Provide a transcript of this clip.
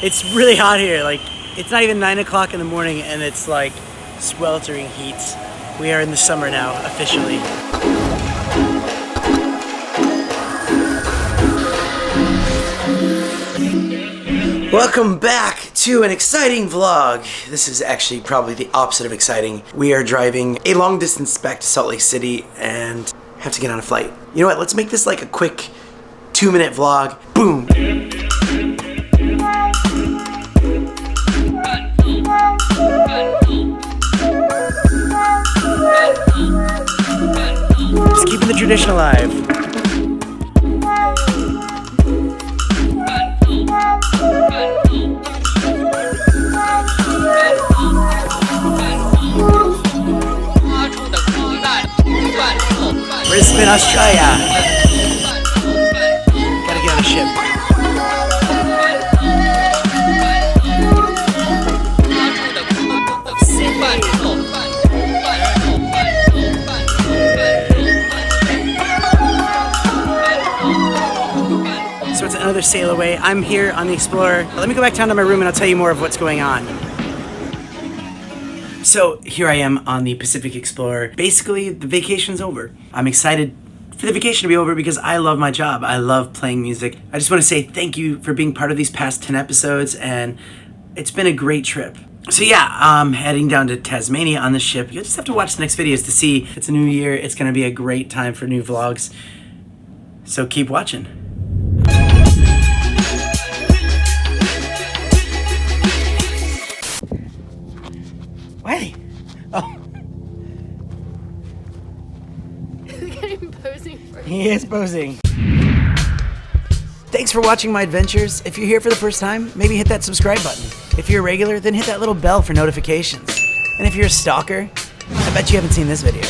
It's really hot here. Like, it's not even 9 o'clock in the morning and it's like sweltering heat. We are in the summer now, officially. Welcome back to an exciting vlog. This is actually probably the opposite of exciting. We are driving a long distance back to Salt Lake City and have to get on a flight. You know what, let's make this like a quick 2-minute vlog. Boom. Just keeping the tradition alive. Brisbane, Australia. Gotta get on a ship. So it's another sail away. I'm here on the Explorer. Let me go back down to my room and I'll tell you more of what's going on. So here I am on the Pacific Explorer. Basically, the vacation's over. I'm excited for the vacation to be over because I love my job. I love playing music. I just want to say thank you for being part of these past 10 episodes, and it's been a great trip. So yeah, I'm heading down to Tasmania on the ship. You'll just have to watch the next videos to see. It's a new year. It's going to be a great time for new vlogs. So keep watching. Why? Oh. Posing for He is posing. Thanks for watching my adventures. If you're here for the first time, maybe hit that subscribe button. If you're a regular, then hit that little bell for notifications. And if you're a stalker, I bet you haven't seen this video.